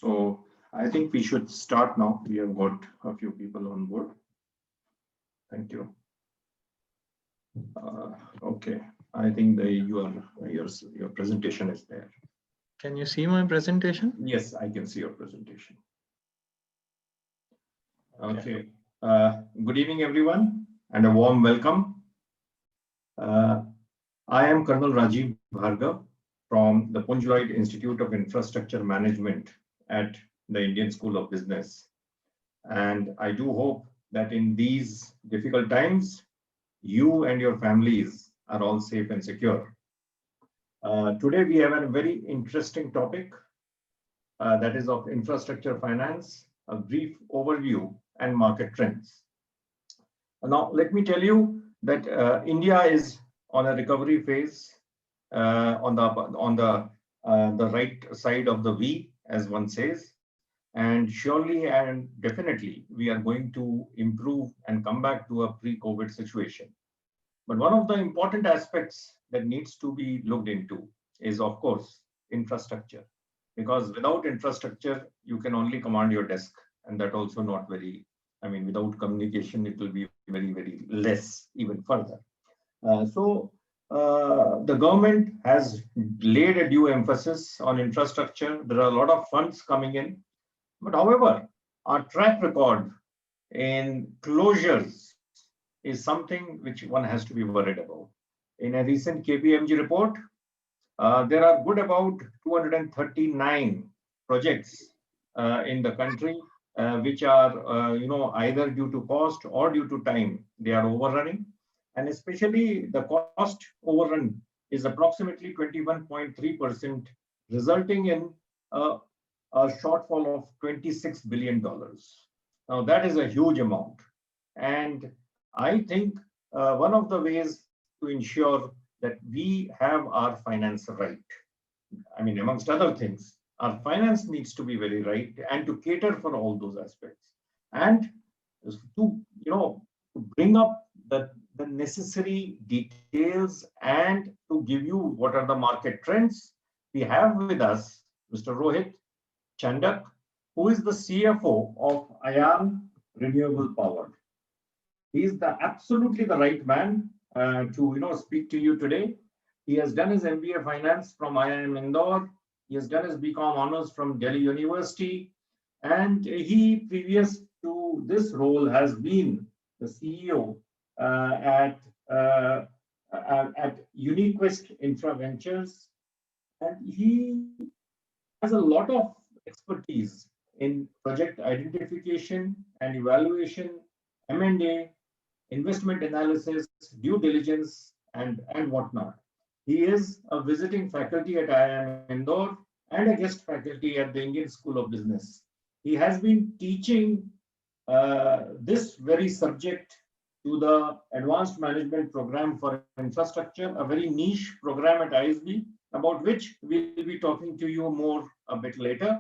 So I think we should start now. We have got a few people on board. Thank you. Okay, I think your presentation is there. Can you see my presentation? Yes, I can see your presentation. Okay. Good evening, everyone, and a warm welcome. I am Colonel Rajiv Bhargav from the Punj Lloyd Institute of Infrastructure Management at the Indian School of Business. And I do hope that in these difficult times, you and your families are all safe and secure. Today, we have a very interesting topic that is of infrastructure finance, a brief overview and market trends. Now, let me tell you that India is on a recovery phase on the right side of the V, as one says. And surely and definitely, we are going to improve and come back to a pre-COVID situation. But one of the important aspects that needs to be looked into is, of course, infrastructure. Because without infrastructure, you can only command your desk. And that also not very, without communication, it will be very, very less even further. The government has laid a due emphasis on infrastructure. There are a lot of funds coming in. But however, our track record in closures is something which one has to be worried about. In a recent KPMG report, there are good about 239 projects in the country which are, either due to cost or due to time, they are overrunning. And especially the cost overrun is approximately 21.3%, resulting in a shortfall of $26 billion. Now, that is a huge amount. And I think one of the ways to ensure that we have our finance right, amongst other things, our finance needs to be very right and to cater for all those aspects. And to, bring up the necessary details and to give you what are the market trends, we have with us Mr. Rohit Chandak, who is the CFO of ION Renewable Power. He is absolutely the right man to speak to you today. He has done his MBA Finance from IIM Indore. He has done his BCom Honors from Delhi University. And he, previous to this role, has been the CEO at UniQuest Infra Ventures. And he has a lot of expertise in project identification and evaluation, M&A, investment analysis, due diligence, and whatnot. He is a visiting faculty at IIM Indore and a guest faculty at the Indian School of Business. He has been teaching this very subject to the Advanced Management Program for Infrastructure, a very niche program at ISB, about which we'll be talking to you more a bit later.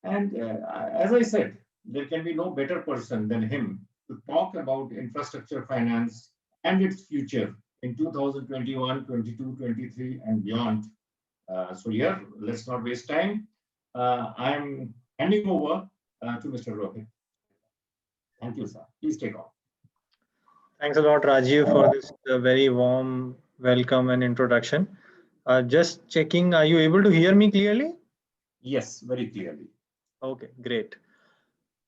And as I said, there can be no better person than him to talk about infrastructure finance and its future in 2021, 22, 23, and beyond. So here, let's not waste time. I'm handing over to Mr. Rohit. Thank you, sir. Please take off. Thanks a lot, Rajiv, for this very warm welcome and introduction. Just checking, are you able to hear me clearly? Yes, very clearly. Okay, great.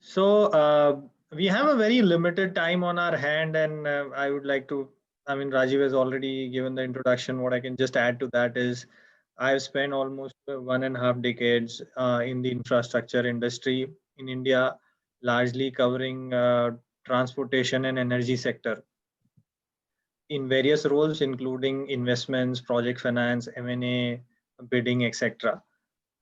So we have a very limited time on our hand, and I would like to, Rajiv has already given the introduction. What I can just add to that is I've spent almost 1.5 decades in the infrastructure industry in India, largely covering transportation and energy sector in various roles, including investments, project finance, M&A, bidding, etc.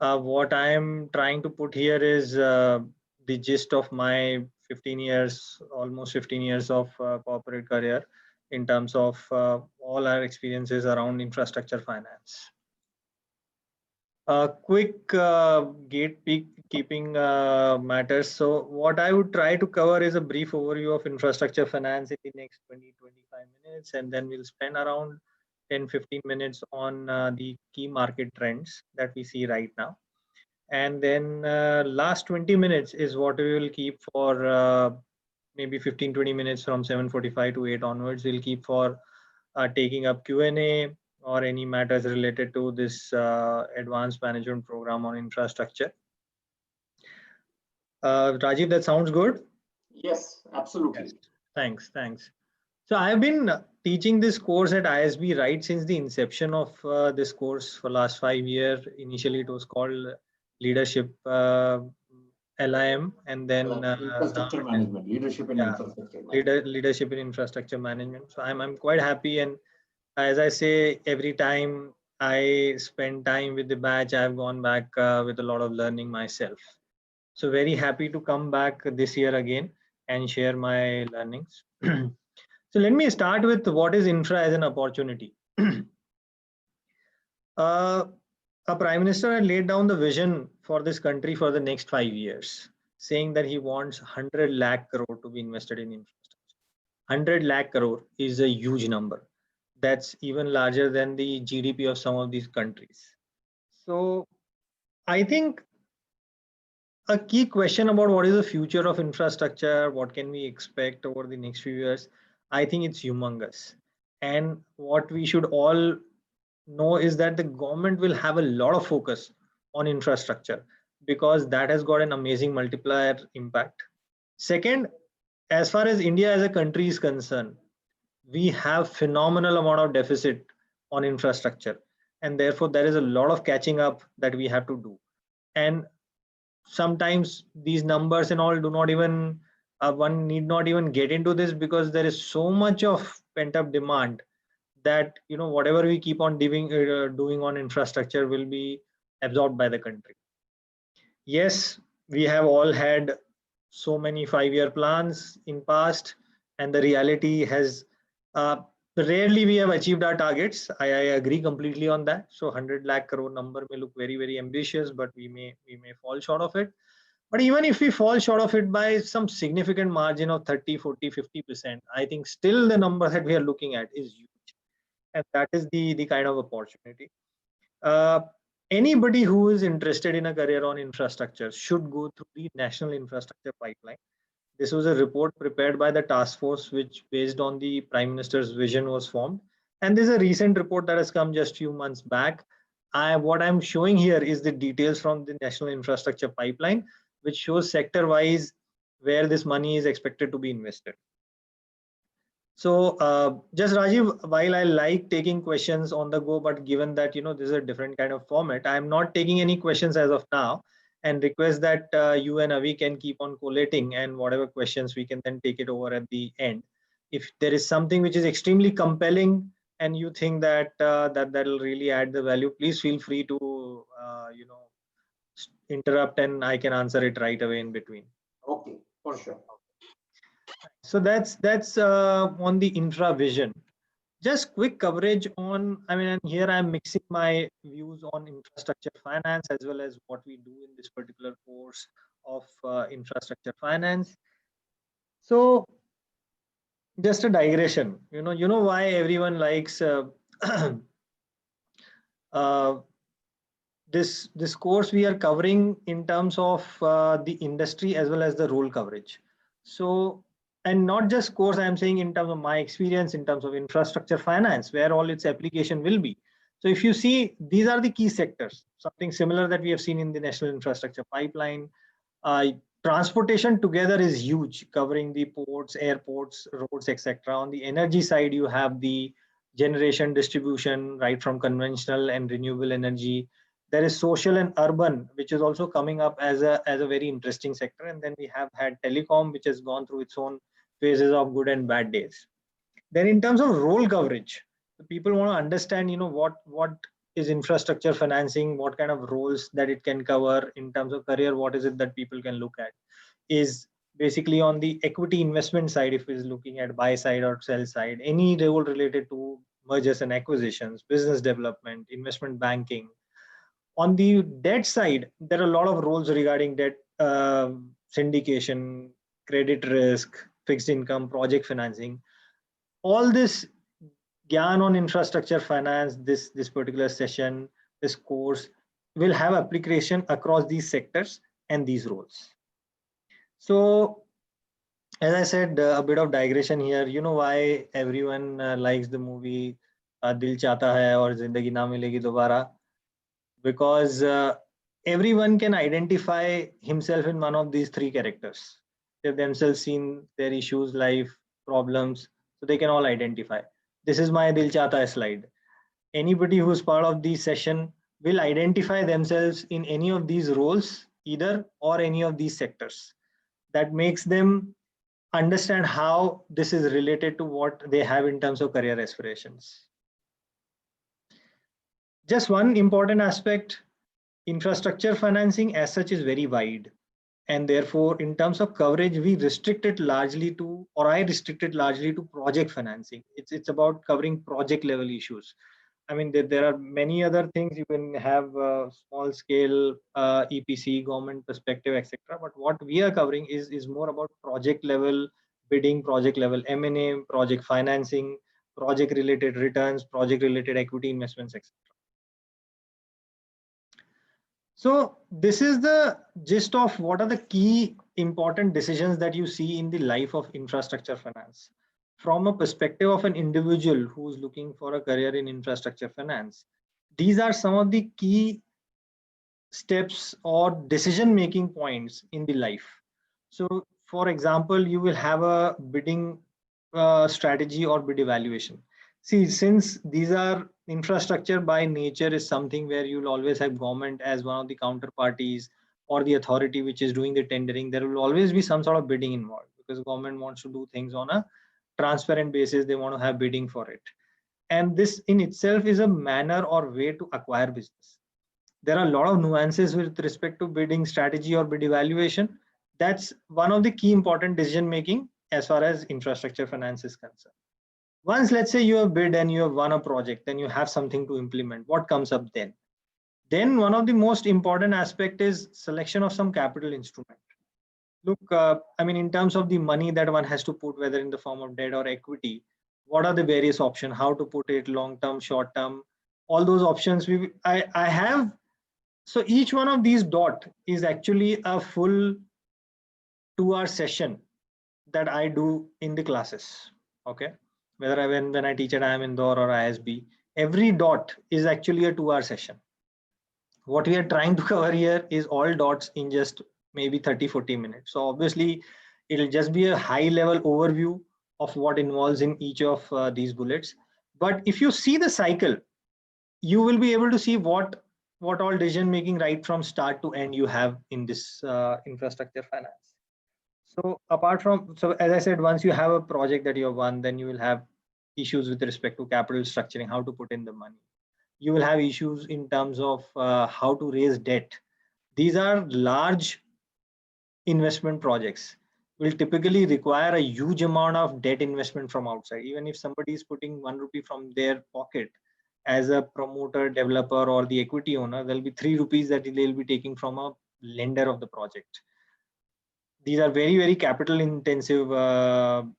What I am trying to put here is the gist of my 15 years, almost 15 years of corporate career in terms of all our experiences around infrastructure finance. Quick gatekeeping matters. So what I would try to cover is a brief overview of infrastructure finance in the next 20-25 minutes, and then we'll spend around 10-15 minutes on the key market trends that we see right now. And then last 20 minutes is what we will keep for maybe 15-20 minutes from 7:45 to 8 onwards. We'll keep for taking up Q&A or any matters related to this advanced management program on infrastructure. Rajiv, that sounds good? Yes, absolutely. Yes. Thanks. So I've been teaching this course at ISB right since the inception of this course for last 5 years. Initially, it was called Leadership LIM, and then Infrastructure management, leadership in infrastructure management. Leadership in infrastructure management. So I'm quite happy, and as I say, every time I spend time with the batch, I've gone back with a lot of learning myself. So very happy to come back this year again and share my learnings. So let me start with what is infra as an opportunity. A prime minister had laid down the vision for this country for the next 5 years, saying that he wants 100 lakh crore to be invested in infrastructure. 100 lakh crore is a huge number. That's even larger than the GDP of some of these countries. So I think a key question about what is the future of infrastructure, what can we expect over the next few years, I think it's humongous. And what we should all know is that the government will have a lot of focus on infrastructure because that has got an amazing multiplier impact. Second, as far as India as a country is concerned, we have phenomenal amount of deficit on infrastructure, and therefore there is a lot of catching up that we have to do. And sometimes these numbers and all do not even one need not even get into this because there is so much of pent up demand that whatever we keep on doing on infrastructure will be absorbed by the country. Yes, we have all had so many 5-year plans in past, and the reality has rarely we have achieved our targets. I agree completely on that. So 100 lakh crore number may look very, very ambitious, but we may fall short of it. But even if we fall short of it by some significant margin of 30, 40, 50%, I think still the number that we are looking at is huge. And that is the kind of opportunity. Anybody who is interested in a career on infrastructure should go through the National Infrastructure Pipeline. This was a report prepared by the task force, which based on the Prime Minister's vision was formed. And there's a recent report that has come just a few months back. What I'm showing here is the details from the National Infrastructure Pipeline, which shows sector-wise where this money is expected to be invested. So just Rajiv, while I like taking questions on the go, but given that this is a different kind of format, I'm not taking any questions as of now, and request that you and Avi can keep on collating, and whatever questions we can then take it over at the end. If there is something which is extremely compelling and you think that that'll really add the value, please feel free to interrupt, and I can answer it right away in between. Okay, for sure. So that's on the infra vision. Just quick coverage on, and here I'm mixing my views on infrastructure finance as well as what we do in this particular course of infrastructure finance. So just a digression, you know why everyone likes this course we are covering in terms of the industry as well as the role coverage. So, and not just course, I'm saying in terms of my experience in terms of infrastructure finance, where all its application will be. So if you see, these are the key sectors, something similar that we have seen in the National Infrastructure Pipeline. Transportation together is huge, covering the ports, airports, roads, etc. On the energy side, you have the generation distribution, right from conventional and renewable energy. There is social and urban, which is also coming up as a very interesting sector. And then we have had telecom, which has gone through its own phases of good and bad days. Then in terms of role coverage, the people want to understand, what is infrastructure financing, what kind of roles that it can cover in terms of career, what is it that people can look at, is basically on the equity investment side, if it's looking at buy side or sell side, any role related to mergers and acquisitions, business development, investment banking. On the debt side, there are a lot of roles regarding debt syndication, credit risk, fixed income, project financing. All this Gyan on infrastructure finance, this particular session, this course will have application across these sectors and these roles. So as I said, a bit of digression here. You know why everyone likes the movie Dil Chahta Hai or Zindagi Na Milegi Dobara? Because everyone can identify himself in one of these three characters. They've themselves seen their issues, life, problems, so they can all identify. This is my Dil Chahta Hai slide. Anybody who's part of the session will identify themselves in any of these roles, either or any of these sectors. That makes them understand how this is related to what they have in terms of career aspirations. Just one important aspect, infrastructure financing as such is very wide. And therefore, in terms of coverage, we restrict it largely to, or I restrict it largely to project financing. It's about covering project level issues. I mean, there are many other things you can have, small scale EPC, government perspective, etc. But what we are covering is more about project level bidding, project level M&A, project financing, project related returns, project related equity investments, etc. So this is the gist of what are the key important decisions that you see in the life of infrastructure finance. From a perspective of an individual who's looking for a career in infrastructure finance, these are some of the key steps or decision-making points in the life. So for example, you will have a bidding strategy or bid evaluation. See, since these are infrastructure by nature is something where you'll always have government as one of the counterparties or the authority which is doing the tendering, there will always be some sort of bidding involved because government wants to do things on a transparent basis. They want to have bidding for it. And this in itself is a manner or way to acquire business. There are a lot of nuances with respect to bidding strategy or bid evaluation. That's one of the key important decision making as far as infrastructure finance is concerned. Once, let's say you have bid and you have won a project, then you have something to implement. What comes up then? Then one of the most important aspect is selection of some capital instrument. Look, I mean, in terms of the money that one has to put, whether in the form of debt or equity, what are the various options? How to put it, long term, short term, all those options. I have. So each one of these dot is actually a full 2-hour session that I do in the classes. Okay, whether when I teach at IIM Indore or ISB, every dot is actually a 2-hour session. What we are trying to cover here is all dots in just maybe 30-40 minutes. So obviously, it'll just be a high level overview of what involves in each of these bullets. But if you see the cycle, you will be able to see what all decision making right from start to end you have in this infrastructure finance. So apart from, so as I said, once you have a project that you have won, then you will have issues with respect to capital structuring, how to put in the money. You will have issues in terms of how to raise debt. These are large investment projects, will typically require a huge amount of debt investment from outside. Even if somebody is putting 1 rupee from their pocket as a promoter, developer, or the equity owner, there'll be 3 rupees that they'll be taking from a lender of the project. These are very, very capital intensive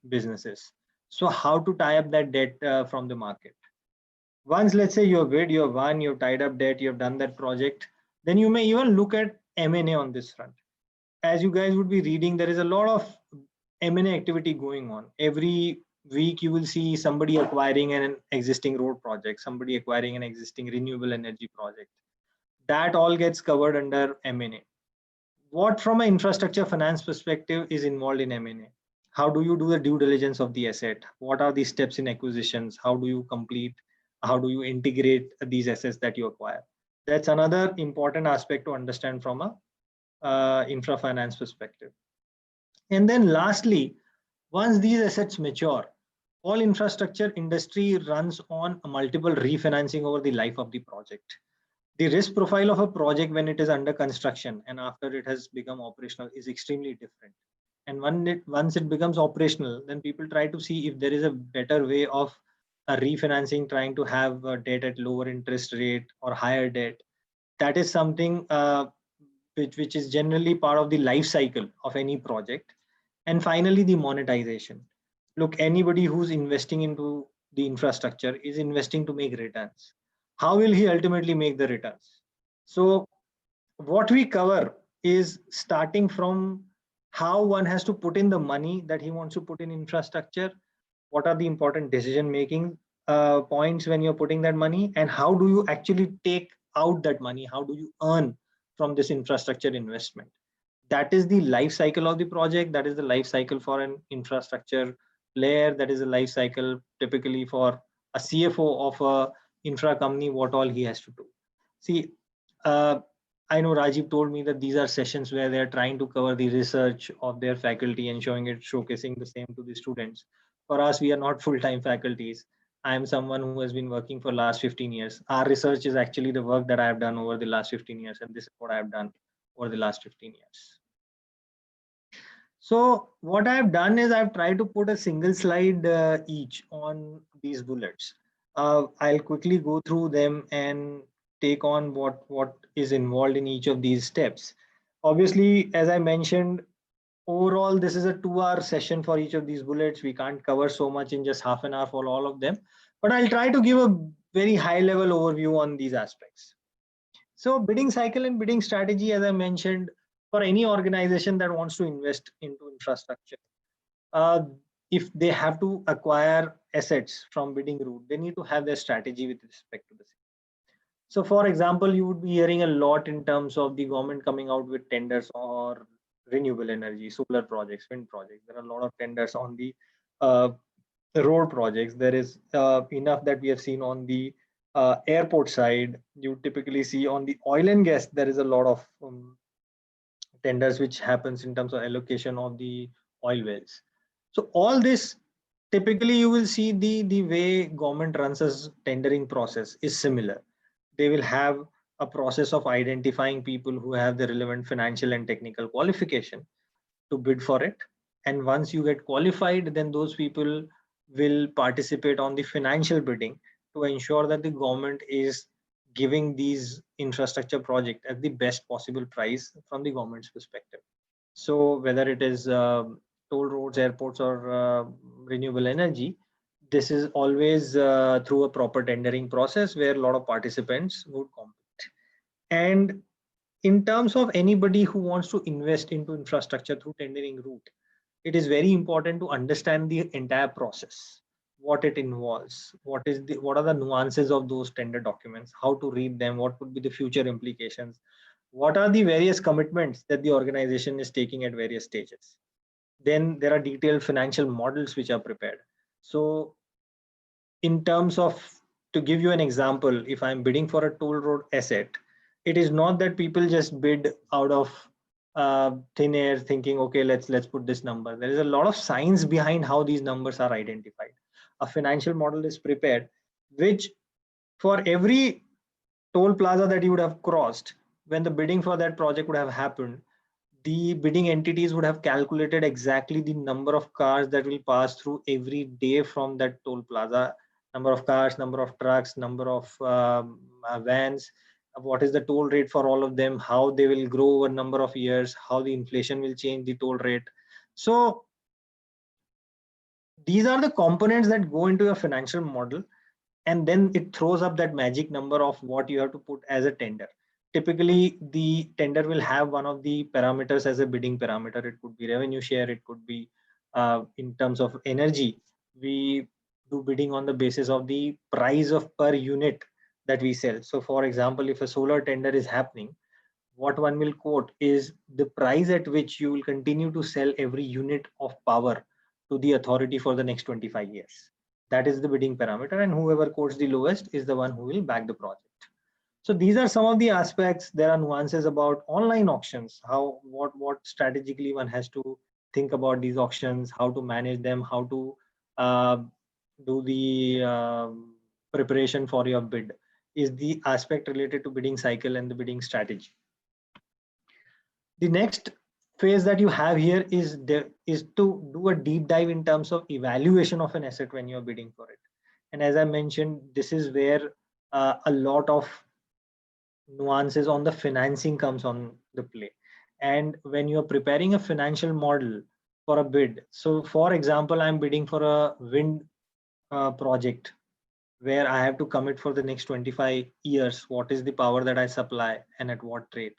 businesses. So how to tie up that debt from the market? Once, let's say you've bid, you've won, you've tied up debt, you've done that project, then you may even look at M&A on this front. As you guys would be reading, there is a lot of M&A activity going on. Every week you will see somebody acquiring an existing road project, somebody acquiring an existing renewable energy project. That all gets covered under M&A. What from an infrastructure finance perspective is involved in M&A? How do you do the due diligence of the asset? What are the steps in acquisitions? How do you complete? How do you integrate these assets that you acquire? That's another important aspect to understand from a infra finance perspective. And then lastly, once these assets mature, all infrastructure industry runs on multiple refinancing over the life of the project. The risk profile of a project when it is under construction and after it has become operational is extremely different. And once it becomes operational, then people try to see if there is a better way of refinancing, trying to have debt at lower interest rate or higher debt. That is something which is generally part of the life cycle of any project. And finally, the monetization. Look, anybody who's investing into the infrastructure is investing to make returns. How will he ultimately make the returns? So what we cover is starting from how one has to put in the money that he wants to put in infrastructure, what are the important decision making points when you're putting that money, and how do you actually take out that money, how do you earn from this infrastructure investment. That is the life cycle of the project, that is the life cycle for an infrastructure player, that is a life cycle typically for a CFO of a infra company, what all he has to do. See, I know Rajiv told me that these are sessions where they're trying to cover the research of their faculty and showing it, showcasing the same to the students. For us, we are not full-time faculties. I am someone who has been working for last 15 years. Our research is actually the work that I have done over the last 15 years, and this is what I have done over the last 15 years. So what I've done is I've tried to put a single slide each on these bullets. I'll quickly go through them and take on what is involved in each of these steps. Obviously, as I mentioned, overall, this is a 2-hour session for each of these bullets. We can't cover so much in just half an hour for all of them, but I'll try to give a very high level overview on these aspects. So bidding cycle and bidding strategy, as I mentioned, for any organization that wants to invest into infrastructure, uh, if they have to acquire assets from bidding route, they need to have their strategy with respect to the same. So for example, you would be hearing a lot in terms of the government coming out with tenders or renewable energy, solar projects, wind projects. There are a lot of tenders on the uh, road projects. There is enough that we have seen on the airport side. You typically see on the oil and gas, there is a lot of tenders which happens in terms of allocation of the oil wells. So all this, typically you will see the way government runs a tendering process is similar. They will have a process of identifying people who have the relevant financial and technical qualification to bid for it. And once you get qualified, then those people will participate on the financial bidding to ensure that the government is giving these infrastructure project at the best possible price from the government's perspective. So whether it is toll roads, airports, or renewable energy, this is always through a proper tendering process where a lot of participants would compete. And in terms of anybody who wants to invest into infrastructure through tendering route, it is very important to understand the entire process, what it involves, what are the nuances of those tender documents, how to read them, what would be the future implications, what are the various commitments that the organization is taking at various stages. Then there are detailed financial models which are prepared. So in terms of, to give you an example, if I'm bidding for a toll road asset, it is not that people just bid out of thin air thinking, okay, let's put this number. There is a lot of science behind how these numbers are identified. A financial model is prepared, which for every toll plaza that you would have crossed, when the bidding for that project would have happened, the bidding entities would have calculated exactly the number of cars that will pass through every day from that toll plaza, number of cars, number of trucks, number of vans, what is the toll rate for all of them, how they will grow over a number of years, how the inflation will change the toll rate. So these are the components that go into a financial model, and then it throws up that magic number of what you have to put as a tender. Typically, the tender will have one of the parameters as a bidding parameter. It could be revenue share, it could be in terms of energy. We do bidding on the basis of the price of per unit that we sell. So for example, if a solar tender is happening, what one will quote is the price at which you will continue to sell every unit of power to the authority for the next 25 years. That is the bidding parameter, and whoever quotes the lowest is the one who will back the project. So these are some of the aspects. There are nuances about online auctions, how what strategically one has to think about these auctions, how to manage them, how to uh, do the preparation for your bid, is the aspect related to bidding cycle and the bidding strategy. The next phase that you have here is to do a deep dive in terms of evaluation of an asset when you're bidding for it. And as I mentioned, this is where a lot of nuances on the financing comes on the play. And when you're preparing a financial model for a bid, so for example, I'm bidding for a wind project where I have to commit for the next 25 years, what is the power that I supply and at what rate.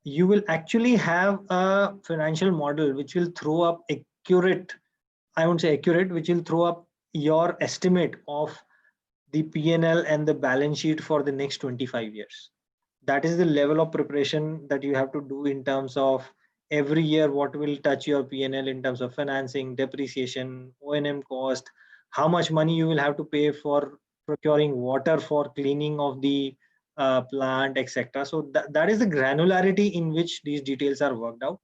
You will actually have a financial model which will throw up accurate, I won't say accurate, which will throw up your estimate of the P&L and the balance sheet for the next 25 years. That is the level of preparation that you have to do in terms of every year what will touch your P&L in terms of financing, depreciation, O&M cost, how much money you will have to pay for procuring water for cleaning of the plant, etc. So that is the granularity in which these details are worked out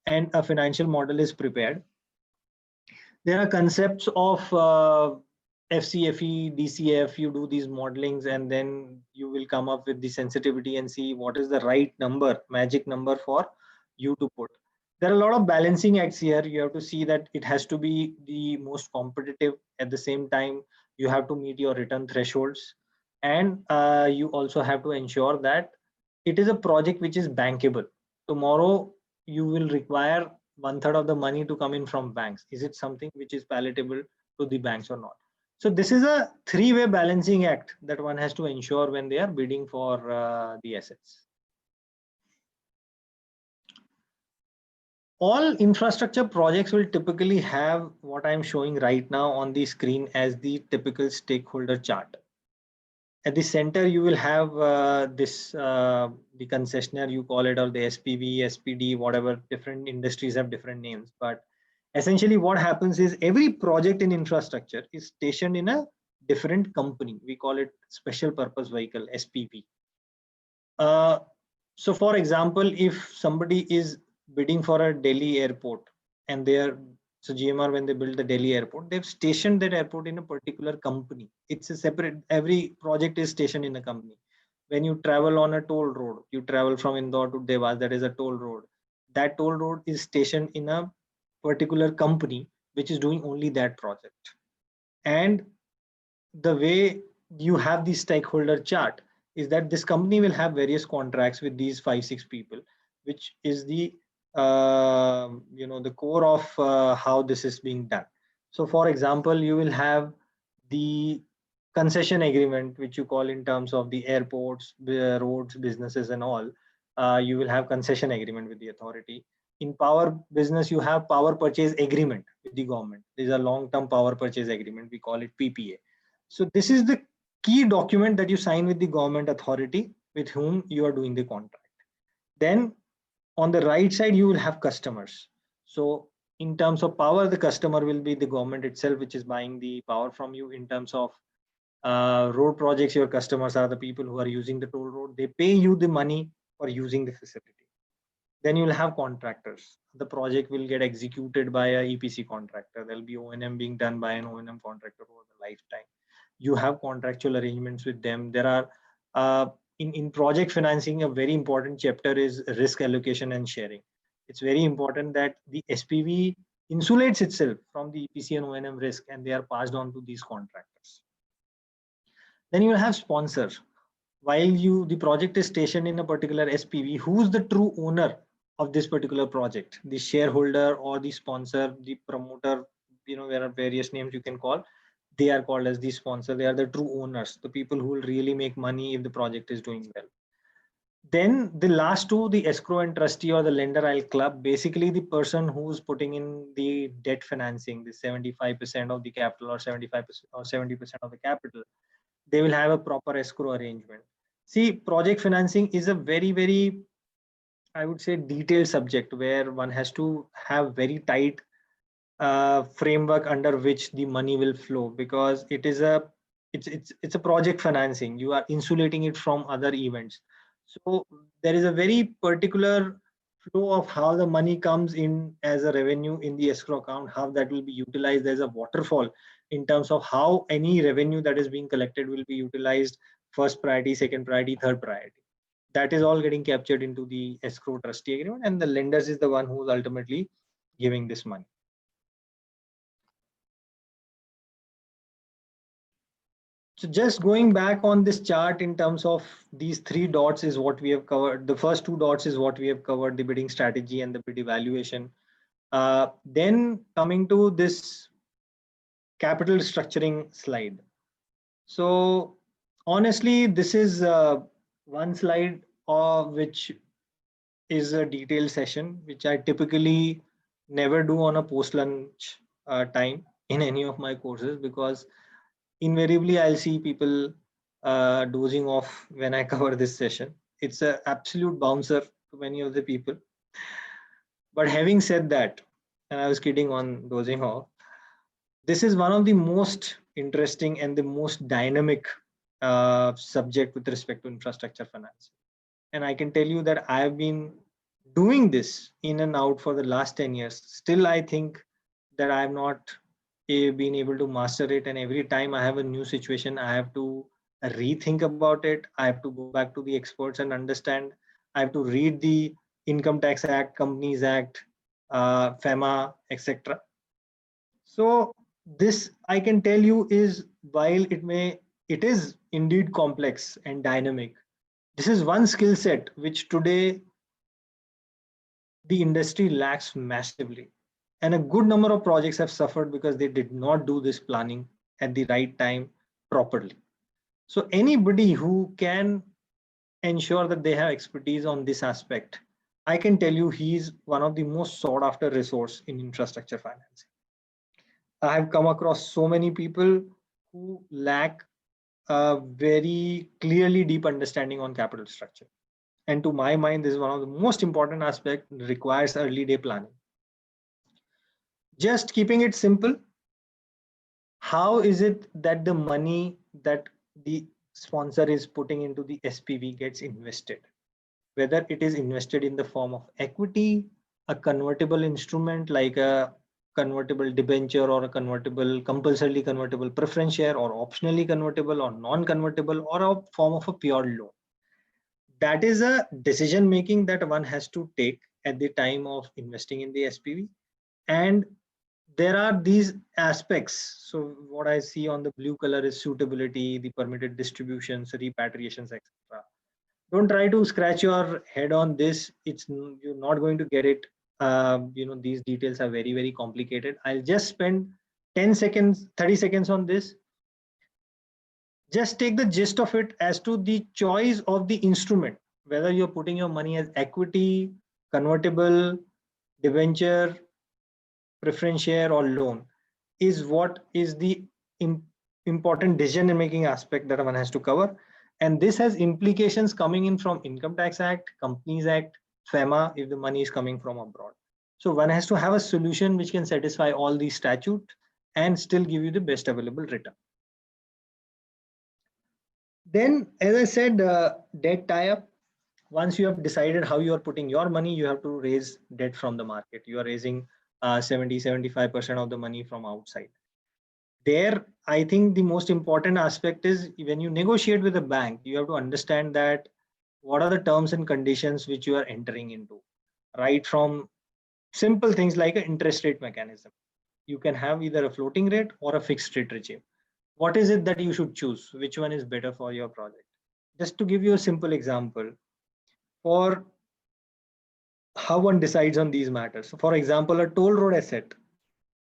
and a financial model is prepared. There are concepts of FCFE, DCF, you do these modelings and then you will come up with the sensitivity and see what is the right number, magic number for you to put. There are a lot of balancing acts here. You have to see that it has to be the most competitive. At the same time, you have to meet your return thresholds. And you also have to ensure that it is a project which is bankable. Tomorrow, you will require 1/3 of the money to come in from banks. Is it something which is palatable to the banks or not? So this is a three-way balancing act that one has to ensure when they are bidding for the assets. All infrastructure projects will typically have what I'm showing right now on the screen as the typical stakeholder chart. At the center, you will have the concessionaire, you call it, or the SPV, SPD, whatever, different industries have different names. But essentially what happens is every project in infrastructure is stationed in a different company. We call it special purpose vehicle, SPV. So for example, if somebody is bidding for a Delhi airport and so GMR, when they build the Delhi airport, they've stationed that airport in a particular company. It's a separate, every project is stationed in a company. When you travel on a toll road, you travel from Indore to Dewas, that is a toll road. That toll road is stationed in a particular company, which is doing only that project. And the way you have the stakeholder chart is that this company will have various contracts with these 5-6 people, which is the the core of how this is being done. So for example, you will have the concession agreement, which you call in terms of the airports, the roads, businesses and all. You will have concession agreement with the authority. In power business, you have power purchase agreement with the government. These are long-term power purchase agreement. We call it PPA. So this is the key document that you sign with the government authority with whom you are doing the contract. Then on the right side, you will have customers. So in terms of power, the customer will be the government itself, which is buying the power from you. In terms of road projects, your customers are the people who are using the toll road. They pay you the money for using the facility. Then you'll have contractors. The project will get executed by a EPC contractor. There'll be O&M being done by an O&M contractor over the lifetime. You have contractual arrangements with them. There are in project financing, a very important chapter is risk allocation and sharing. It's very important that the SPV insulates itself from the EPC and O&M risk, and they are passed on to these contractors. Then you will have sponsors. While the project is stationed in a particular SPV, who's the true owner of this particular project? The shareholder or the sponsor, the promoter, there are various names you can call. They are called as the sponsor. They are the true owners, the people who will really make money if the project is doing well. Then the last two, the escrow and trustee or the lender I'll club, basically the person who's putting in the debt financing, the 75% of the capital or 75% or 70% of the capital, they will have a proper escrow arrangement. See, project financing is a very, very, I would say, detailed subject where one has to have very tight framework under which the money will flow, because it's a project financing. You are insulating it from other events. So there is a very particular flow of how the money comes in as a revenue in the escrow account, how that will be utilized. There's a waterfall in terms of how any revenue that is being collected will be utilized: first priority, second priority, third priority. That is all getting captured into the escrow trustee agreement, and the lenders is the one who's ultimately giving this money. So just going back on this chart in terms of these 3 dots is what we have covered. The first 2 dots is what we have covered, the bidding strategy and the bid evaluation. Then coming to this capital structuring slide. So honestly, this is one slide which is a detailed session, which I typically never do on a post lunch time in any of my courses, because invariably I'll see people dozing off when I cover this session. It's an absolute bouncer to many of the people. But having said that, and I was kidding on dozing off, this is one of the most interesting and the most dynamic subject with respect to infrastructure finance. And I can tell you that I have been doing this in and out for the last 10 years. Still, I think that I have not been able to master it. And every time I have a new situation, I have to rethink about it. I have to go back to the experts and understand. I have to read the Income Tax Act, Companies Act, FEMA, etc. So this, I can tell you, is while it is indeed complex and dynamic, this is one skill set which today the industry lacks massively. And a good number of projects have suffered because they did not do this planning at the right time properly. So anybody who can ensure that they have expertise on this aspect, I can tell you he's one of the most sought after resource in infrastructure financing. I have come across so many people who lack a very clearly deep understanding on capital structure. And to my mind, this is one of the most important aspects, requires early day planning. Just keeping it simple, how is it that the money that the sponsor is putting into the SPV gets invested? Whether it is invested in the form of equity, a convertible instrument like a convertible debenture, or a convertible, compulsorily convertible preference share, or optionally convertible, or non-convertible, or a form of a pure loan. That is a decision making that one has to take at the time of investing in the SPV. And there are these aspects. So what I see on the blue color is suitability, the permitted distributions, repatriations, etc. Don't try to scratch your head on this. You're not going to get it. These details are very, very complicated. I'll just spend 10 seconds, 30 seconds on this. Just take the gist of it as to the choice of the instrument, whether you're putting your money as equity, convertible, debenture, preference share, or loan, is what is the important decision making aspect that one has to cover. And this has implications coming in from Income Tax Act, Companies Act, FEMA, if the money is coming from abroad. So one has to have a solution which can satisfy all these statutes and still give you the best available return. Then, as I said, debt tie-up. Once you have decided how you are putting your money, you have to raise debt from the market. You are raising 70-75% of the money from outside. There, I think the most important aspect is when you negotiate with a bank, you have to understand that what are the terms and conditions which you are entering into, right? From simple things like an interest rate mechanism. You can have either a floating rate or a fixed rate regime. What is it that you should choose? Which one is better for your project? Just to give you a simple example, for how one decides on these matters. So for example, a toll road asset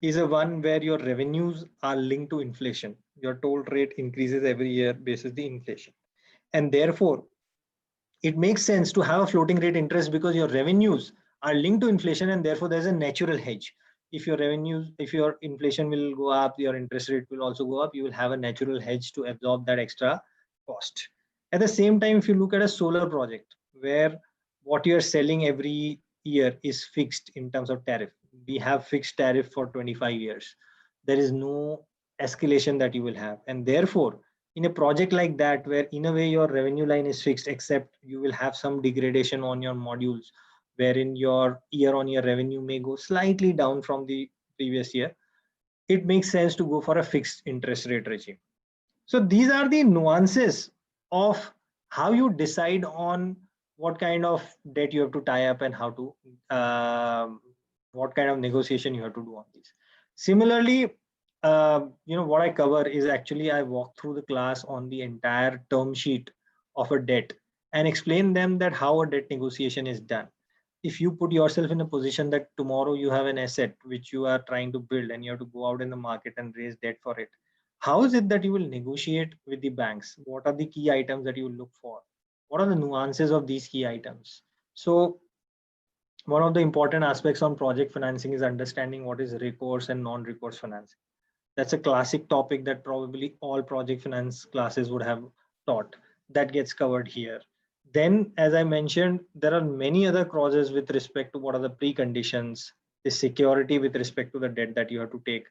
is a one where your revenues are linked to inflation. Your toll rate increases every year basis the inflation. And therefore, it makes sense to have a floating rate interest because your revenues are linked to inflation, and therefore there's a natural hedge. If your revenues, if your inflation will go up, your interest rate will also go up. You will have a natural hedge to absorb that extra cost. At the same time, if you look at a solar project where what you're selling every year is fixed in terms of tariff, we have fixed tariff for 25 years. There is no escalation that you will have. And therefore, in a project like that, where in a way your revenue line is fixed, except you will have some degradation on your modules, wherein your year on year revenue may go slightly down from the previous year, it makes sense to go for a fixed interest rate regime. So these are the nuances of how you decide on what kind of debt you have to tie up and how to what kind of negotiation you have to do on these. Similarly, what I cover is actually I walk through the class on the entire term sheet of a debt and explain them that how a debt negotiation is done. If you put yourself in a position that tomorrow you have an asset which you are trying to build and you have to go out in the market and raise debt for it, How is it that you will negotiate with the banks? What are the key items that you will look for? What are the nuances of these key items? So one of the important aspects on project financing is understanding what is recourse and non-recourse financing. That's a classic topic that probably all project finance classes would have taught. That gets covered here. Then, as I mentioned, there are many other clauses with respect to what are the preconditions, the security with respect to the debt that you have to take.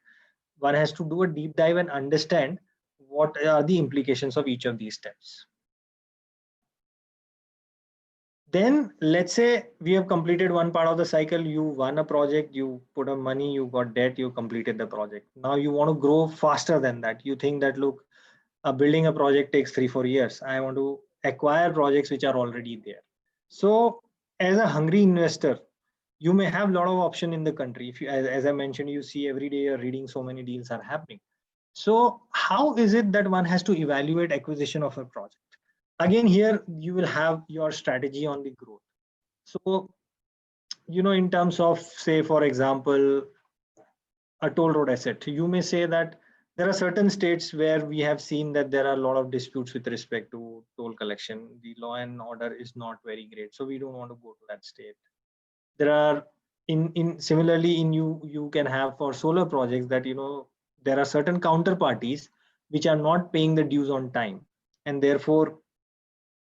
One has to do a deep dive and understand what are the implications of each of these steps. Then let's say we have completed one part of the cycle. You won a project, you put up money, you got debt, you completed the project. Now you want to grow faster than that. You think that, look, building a project takes 3-4 years. I want to acquire projects which are already there. So as a hungry investor, you may have a lot of option in the country. If you, as I mentioned, you see every day you're reading so many deals are happening. So how is it that one has to evaluate acquisition of a project? Again, here you will have your strategy on the growth. So, in terms of, say, for example, a toll road asset, you may say that there are certain states where we have seen that there are a lot of disputes with respect to toll collection. The law and order is not very great, so we don't want to go to that state. There are in similarly in you can have for solar projects that there are certain counterparties which are not paying the dues on time, and therefore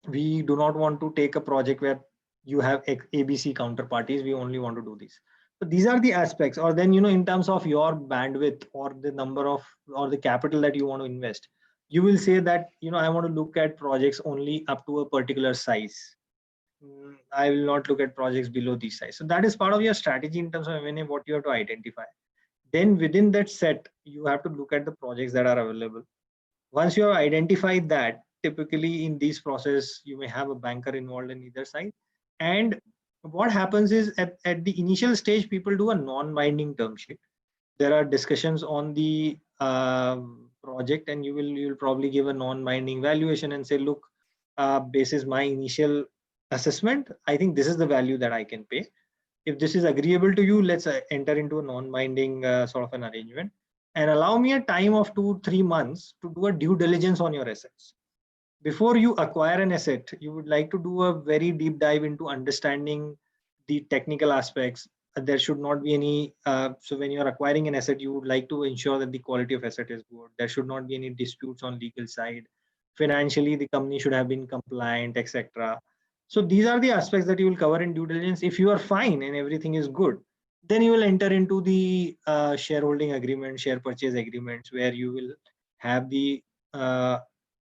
we do not want to take a project where you have ABC counterparties. We only want to do this. So these are the aspects. Or then, in terms of your bandwidth or the number of or the capital that you want to invest, you will say that, I want to look at projects only up to a particular size. I will not look at projects below this size. So that is part of your strategy in terms of M&A, what you have to identify. Then within that set, you have to look at the projects that are available. Once you have identified that, typically in this process, you may have a banker involved in either side. And what happens is at the initial stage, people do a non-binding term sheet. There are discussions on the project, and you will probably give a non-binding valuation and say, look, basis my initial assessment, I think this is the value that I can pay. If this is agreeable to you, let's enter into a non-binding sort of an arrangement, and allow me a time of 2-3 months to do a due diligence on your assets. Before you acquire an asset, you would like to do a very deep dive into understanding the technical aspects. There should not be any, so when you're acquiring an asset, you would like to ensure that the quality of asset is good. There should not be any disputes on legal side. Financially, the company should have been compliant, etc. So these are the aspects that you will cover in due diligence. If you are fine and everything is good, then you will enter into the shareholding agreement, share purchase agreements, where you will have the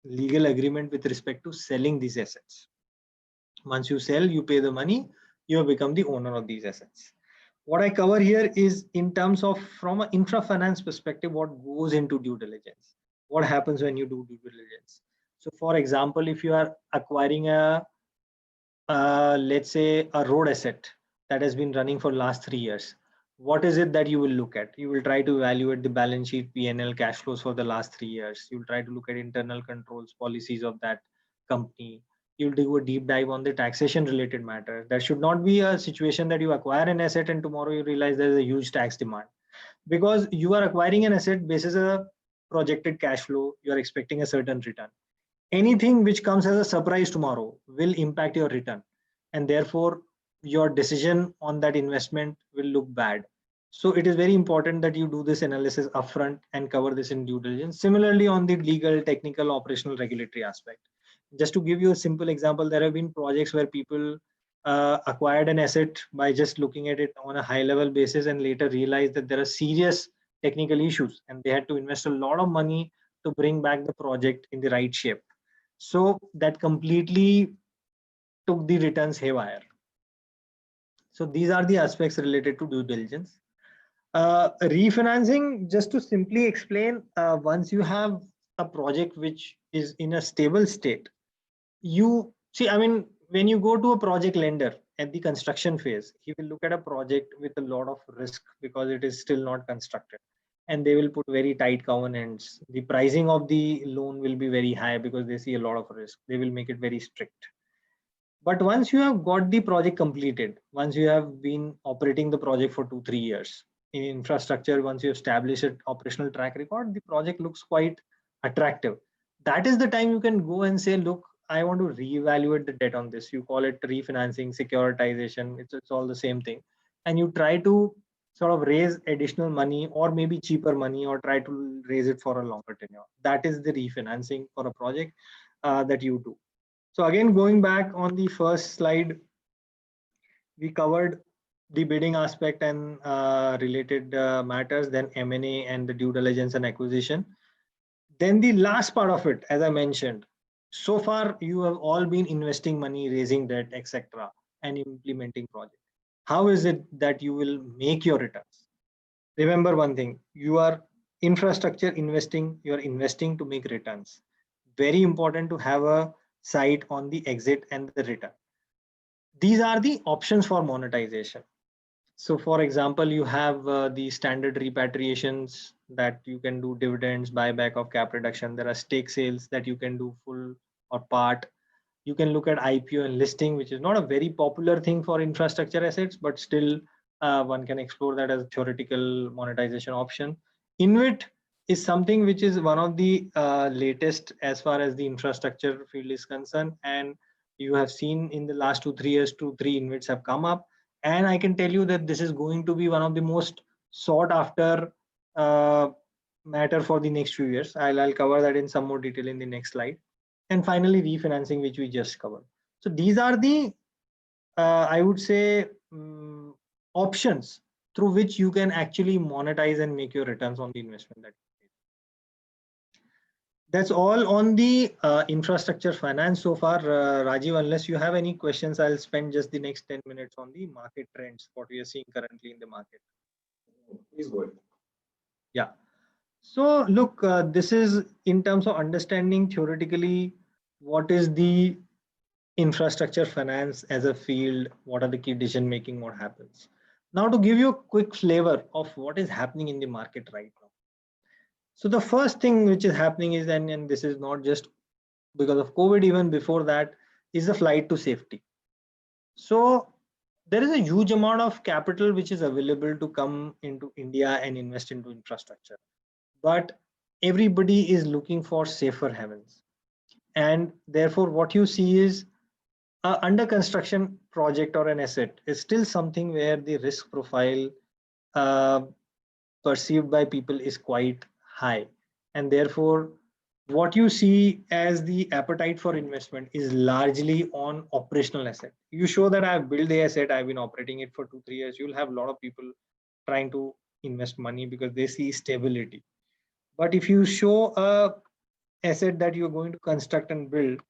legal agreement with respect to selling these assets. Once you sell, you pay the money, you have become the owner of these assets. What I cover here is in terms of from an infra finance perspective, what goes into due diligence, what happens when you do due diligence. So for example, if you are acquiring let's say a road asset that has been running for last 3 years, what is it that you will look at? You will try to evaluate the balance sheet, P&L, cash flows for the last 3 years. You will try to look at internal controls, policies of that company. You'll do a deep dive on the taxation related matter. There should not be a situation that you acquire an asset and tomorrow you realize there is a huge tax demand, because you are acquiring an asset basis a projected cash flow. You are expecting a certain return. Anything which comes as a surprise tomorrow will impact your return, and therefore your decision on that investment will look bad. So it is very important that you do this analysis upfront and cover this in due diligence. Similarly, on the legal, technical, operational, regulatory aspect. Just to give you a simple example, there have been projects where people acquired an asset by just looking at it on a high level basis and later realized that there are serious technical issues and they had to invest a lot of money to bring back the project in the right shape. So that completely took the returns haywire. So these are the aspects related to due diligence. Refinancing, just to simply explain, once you have a project which is in a stable state, you see, I mean, when you go to a project lender at the construction phase, he will look at a project with a lot of risk because it is still not constructed. And they will put very tight covenants. The pricing of the loan will be very high because they see a lot of risk. They will make it very strict. But once you have got the project completed, once you have been operating the project for 2-3 years in infrastructure, once you establish an operational track record, the project looks quite attractive, that is the time you can go and say, look, I want to reevaluate the debt on this. You call it refinancing, securitization, it's all the same thing. And you try to sort of raise additional money or maybe cheaper money, or try to raise it for a longer tenure. That is the refinancing for a project that you do. So again, going back on the first slide, we covered the bidding aspect and related matters, then M&A and the due diligence and acquisition. Then the last part of it, as I mentioned, so far you have all been investing money, raising debt, etc., and implementing projects. How is it that you will make your returns? Remember one thing: you are infrastructure investing. You are investing to make returns. Very important to have a sight on the exit and the return. These are the options for monetization. So for example, you have the standard repatriations that you can do, dividends, buyback of cap reduction. There are stake sales that you can do full or part. You can look at IPO and listing, which is not a very popular thing for infrastructure assets, but still one can explore that as a theoretical monetization option. InvIT is something which is one of the latest as far as the infrastructure field is concerned. And you have seen in the last 2-3 years, 2-3 InvITs have come up. And I can tell you that this is going to be one of the most sought after matter for the next few years. I'll cover that in some more detail in the next slide. And finally, refinancing, which we just covered. So these are the, I would say, options through which you can actually monetize and make your returns on the investment that you made. That's all on the infrastructure finance so far. Rajiv, unless you have any questions, I'll spend just the next 10 minutes on the market trends, what we are seeing currently in the market. Please go ahead. Yeah. So look, this is in terms of understanding theoretically what is the infrastructure finance as a field, what are the key decision making, what happens. Now to give you a quick flavor of what is happening in the market right now. So the first thing which is happening is, and this is not just because of COVID, even before that, is the flight to safety. So there is a huge amount of capital which is available to come into India and invest into infrastructure. But everybody is looking for safer havens. And therefore, what you see is a under construction project or an asset is still something where the risk profile perceived by people is quite high. And therefore, what you see as the appetite for investment is largely on operational asset. You show that I've built the asset, I've been operating it for 2-3 years. You'll have a lot of people trying to invest money because they see stability. But if you show a asset that you're going to construct and build,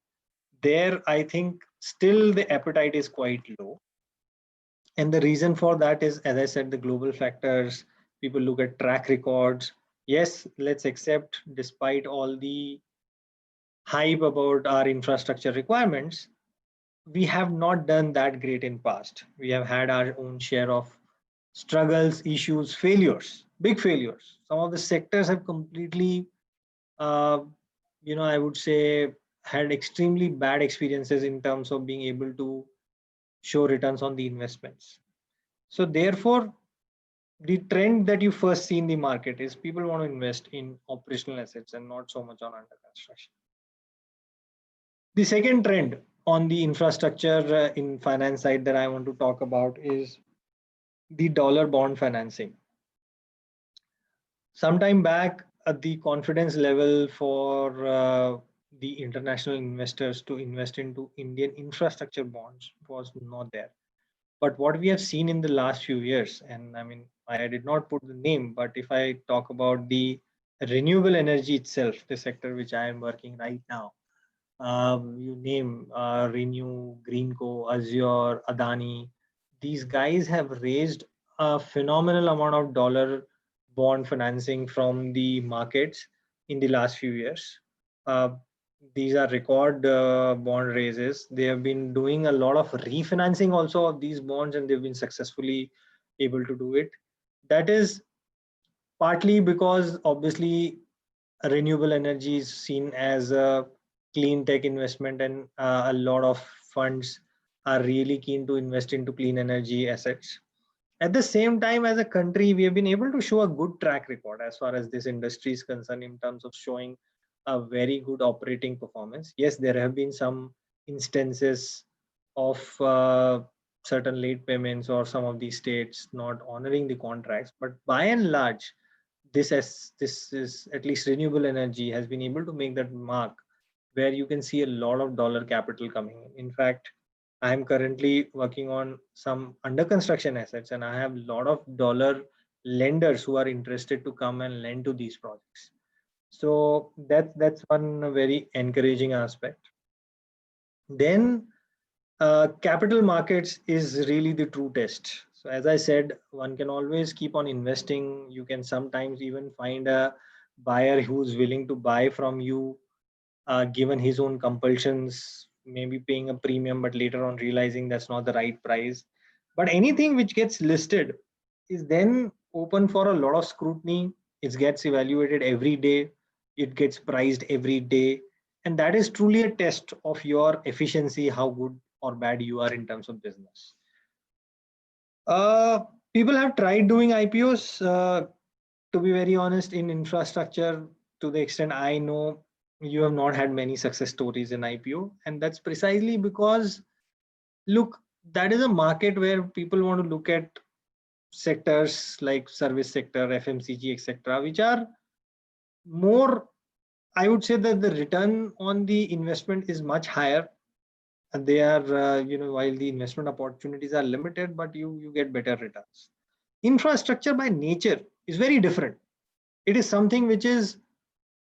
there I think still the appetite is quite low. And the reason for that is, as I said, the global factors. People look at track records. Yes, let's accept, despite all the hype about our infrastructure requirements, we have not done that great in past. We have had our own share of struggles, issues, failures, big failures. Some of the sectors have completely, I would say, had extremely bad experiences in terms of being able to show returns on the investments. So therefore, the trend that you first see in the market is people want to invest in operational assets and not so much on under construction. The second trend on the infrastructure in finance side that I want to talk about is the dollar bond financing. Sometime back, the confidence level for the international investors to invest into Indian infrastructure bonds was not there. But what we have seen in the last few years, and I mean, I did not put the name, but if I talk about the renewable energy itself, the sector which I am working right now, you name Renew, Greenco, Azure, Adani, these guys have raised a phenomenal amount of dollar bond financing from the markets in the last few years. These are record bond raises. They have been doing a lot of refinancing also of these bonds, and they've been successfully able to do it. That is partly because obviously renewable energy is seen as a clean tech investment, and a lot of funds are really keen to invest into clean energy assets. At the same time, as a country, we have been able to show a good track record as far as this industry is concerned in terms of showing a very good operating performance. Yes, there have been some instances of certain late payments or some of these states not honoring the contracts, but by and large, this is at least renewable energy has been able to make that mark where you can see a lot of dollar capital coming in. In fact, I am currently working on some under construction assets, and I have a lot of dollar lenders who are interested to come and lend to these projects. So that's one very encouraging aspect. Then capital markets is really the true test. So as I said, one can always keep on investing. You can sometimes even find a buyer who's willing to buy from you, given his own compulsions, maybe paying a premium, but later on realizing that's not the right price. But anything which gets listed is then open for a lot of scrutiny. It gets evaluated every day. It gets priced every day. And that is truly a test of your efficiency, how good or bad you are in terms of business. Uh, People have tried doing IPOs. To be very honest, in infrastructure, to the extent I know, you have not had many success stories in IPO. And that's precisely because, look, that is a market where people want to look at sectors like service sector, FMCG, etc., which are more, I would say that the return on the investment is much higher. And they are, while the investment opportunities are limited, but you get better returns. Infrastructure by nature is very different. It is something which is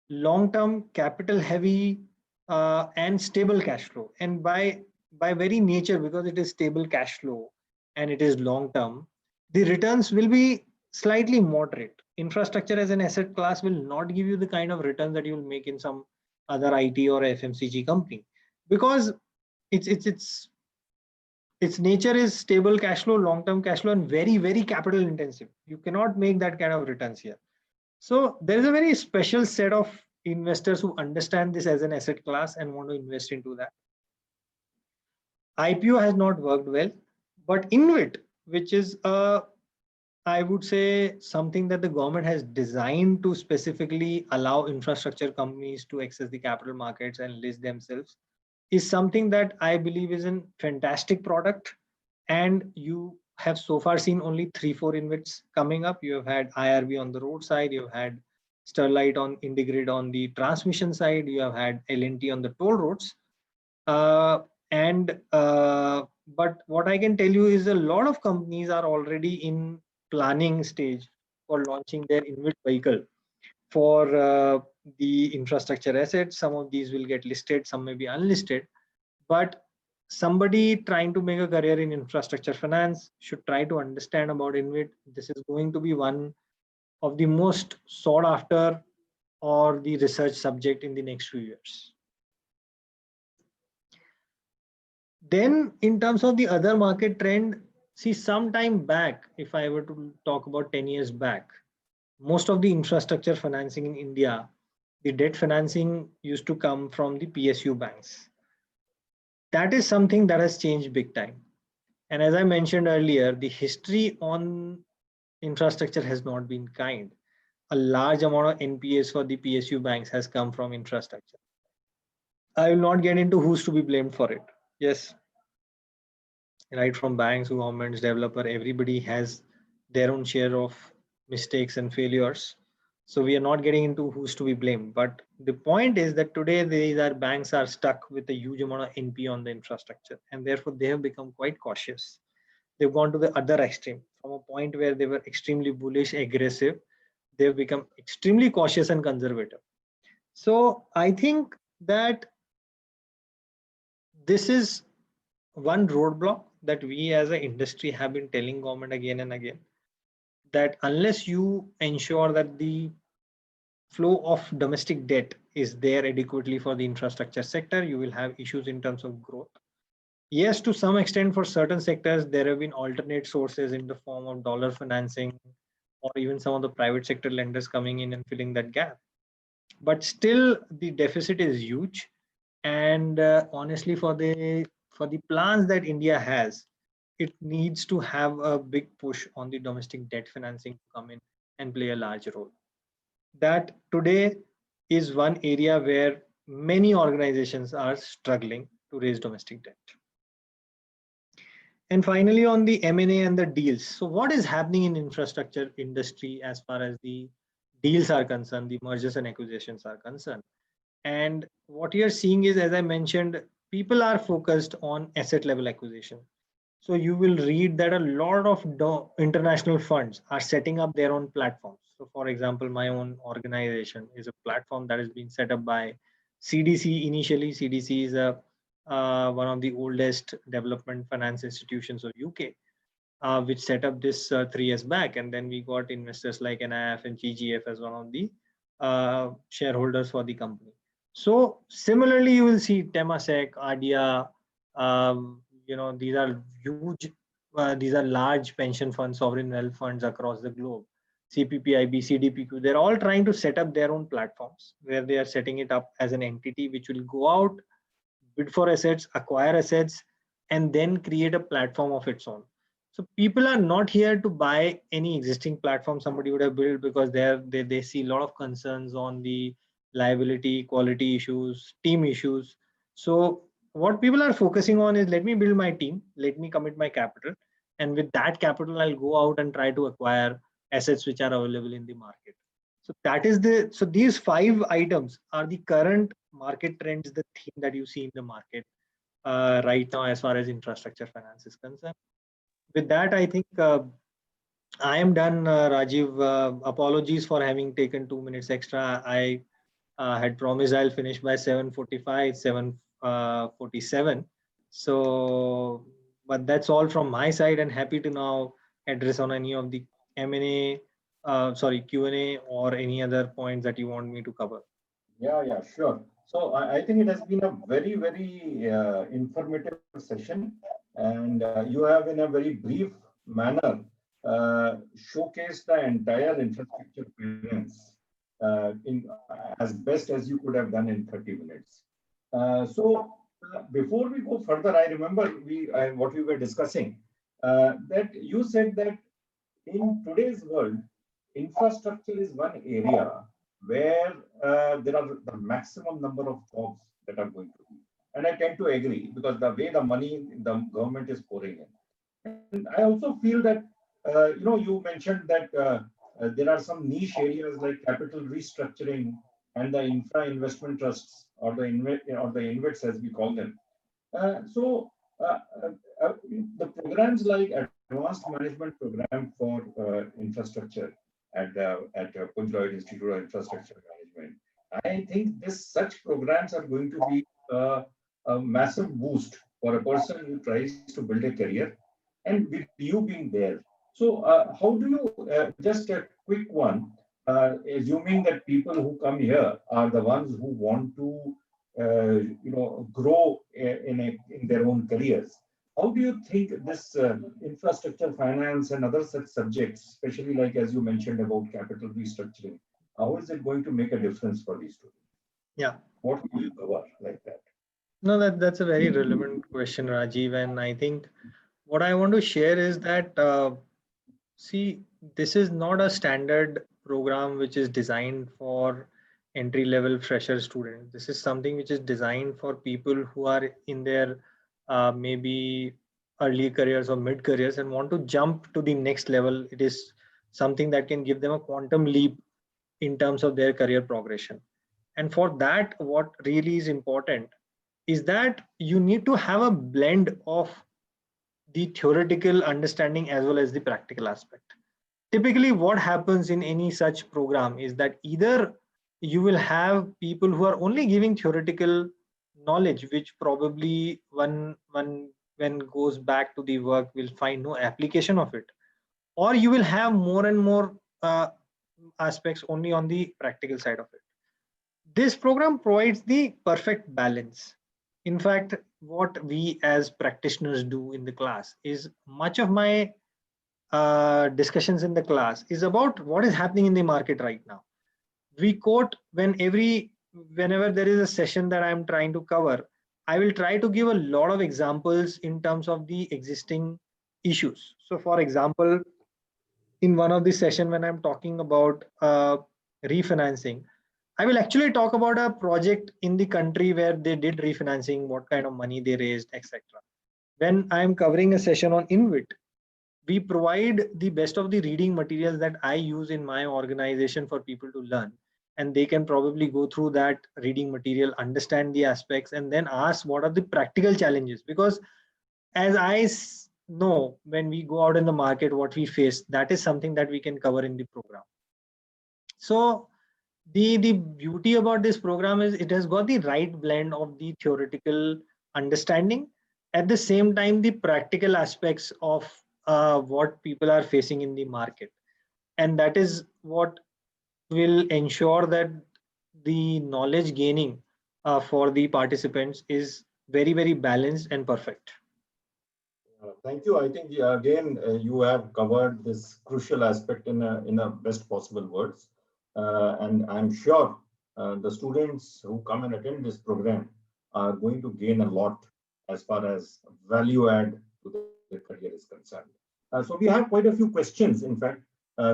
long-term, capital heavy, and stable cash flow. And by very nature, because it is stable cash flow and it is long-term, the returns will be slightly moderate. Infrastructure as an asset class will not give you the kind of return that you will make in some other IT or FMCG company, because its nature is stable cash flow, long-term cash flow, and very, very capital intensive. You cannot make that kind of returns here. So there is a very special set of investors who understand this as an asset class and want to invest into that. IPO has not worked well, but InvIT, which is I would say something that the government has designed to specifically allow infrastructure companies to access the capital markets and list themselves, is something that I believe is a fantastic product. And you have so far seen only 3-4 InvITs coming up. You have had IRB on the road side, you have had Sterlite on IndiGrid on the transmission side, you have had L&T on the toll roads. But what I can tell you is a lot of companies are already in planning stage for launching their InvIT vehicle for the infrastructure assets. Some of these will get listed, some may be unlisted, but somebody trying to make a career in infrastructure finance should try to understand about InvIT. This is going to be one of the most sought after or the research subject in the next few years. Then in terms of the other market trend, see, some time back, if I were to talk about 10 years back, most of the infrastructure financing in India, the debt financing used to come from the PSU banks. That is something that has changed big time. And as I mentioned earlier, the history on infrastructure has not been kind. A large amount of NPAs for the PSU banks has come from infrastructure. I will not get into who's to be blamed for it. Yes, right from banks, governments, developer, everybody has their own share of mistakes and failures. So we are not getting into who's to be blamed. But the point is that today these are banks are stuck with a huge amount of NP on the infrastructure, and therefore they have become quite cautious. They've gone to the other extreme. From a point where they were extremely bullish, aggressive, they've become extremely cautious and conservative. So I think that this is one roadblock that we as an industry have been telling government again and again, that unless you ensure that the flow of domestic debt is there adequately for the infrastructure sector, you will have issues in terms of growth. Yes, to some extent for certain sectors, there have been alternate sources in the form of dollar financing or even some of the private sector lenders coming in and filling that gap. But still the deficit is huge. And honestly, for the plans that India has, it needs to have a big push on the domestic debt financing to come in and play a large role. That today is one area where many organizations are struggling to raise domestic debt. And finally, on the M&A and the deals. So what is happening in infrastructure industry as far as the deals are concerned, the mergers and acquisitions are concerned? And what you're seeing is, as I mentioned, people are focused on asset level acquisition. So you will read that a lot of international funds are setting up their own platforms. So for example, my own organization is a platform that is being set up by CDC initially. CDC is one of the oldest development finance institutions of UK, which set up this 3 years back. And then we got investors like NIF and GGF as one of the shareholders for the company. So similarly, you will see Temasek, ADIA, these are huge, these are large pension funds, sovereign wealth funds across the globe. CPPIB, CDPQ, they're all trying to set up their own platforms where they are setting it up as an entity which will go out, bid for assets, acquire assets, and then create a platform of its own. So people are not here to buy any existing platform somebody would have built, because they see a lot of concerns on the liability, quality issues, team issues. So what people are focusing on is, let me build my team, let me commit my capital, and with that capital, I'll go out and try to acquire assets which are available in the market. So that is so these 5 items are the current market trends, the theme that you see in the market right now as far as infrastructure finance is concerned. With that, I think I am done, Rajiv. Apologies for having taken 2 minutes extra. I had promised I'll finish by 7:45, 7:47. So, but that's all from my side, and happy to now address on any of the M&A, Q&A, or any other points that you want me to cover. Yeah, sure. So I think it has been a very, very informative session, and you have, in a very brief manner, showcased the entire infrastructure finance in as best as you could have done in 30 minutes. Before we go further, I remember what we were discussing, that you said that in today's world, infrastructure is one area where there are the maximum number of jobs that are going to be. And I tend to agree, because the way the money the government is pouring in. And I also feel that, you mentioned that there are some niche areas like capital restructuring and the infra investment trusts, or the InvITs as we call them. The programs like Advanced Management Program for Infrastructure at Punj Lloyd Institute of Infrastructure Management, I think such programs are going to be a massive boost for a person who tries to build a career, and with you being there. So how do you, just a quick one, assuming that people who come here are the ones who want to grow in their own careers, how do you think this infrastructure finance and other such subjects, especially like as you mentioned about capital restructuring, how is it going to make a difference for these students? Yeah. What will you cover like that? No, that's a very relevant question, Rajiv. And I think what I want to share is that, see, this is not a standard program which is designed for entry-level fresher students. This is something which is designed for people who are in their maybe early careers or mid careers and want to jump to the next level. It is something that can give them a quantum leap in terms of their career progression. And for that, what really is important is that you need to have a blend of the theoretical understanding as well as the practical aspect. Typically, what happens in any such program is that either you will have people who are only giving theoretical knowledge, which probably when goes back to the work will find no application of it, or you will have more and more aspects only on the practical side of it. This program provides the perfect balance. In fact, what we as practitioners do in the class is, much of my discussions in the class is about what is happening in the market right now. We quote whenever there is a session that I'm trying to cover, I will try to give a lot of examples in terms of the existing issues. So for example, in one of the session when I'm talking about refinancing, I will actually talk about a project in the country where they did refinancing, what kind of money they raised, etc. When I am covering a session on InvIT, we provide the best of the reading materials that I use in my organization for people to learn. And they can probably go through that reading material, understand the aspects, and then ask what are the practical challenges. Because as I know, when we go out in the market, what we face, that is something that we can cover in the program. So the beauty about this program is it has got the right blend of the theoretical understanding, at the same time the practical aspects of what people are facing in the market, and that is what will ensure that the knowledge gaining for the participants is very, very balanced and perfect. Thank you. I think again you have covered this crucial aspect in a best possible words, and I'm sure the students who come and attend this program are going to gain a lot as far as value add to their career is concerned. So we have quite a few questions. In fact,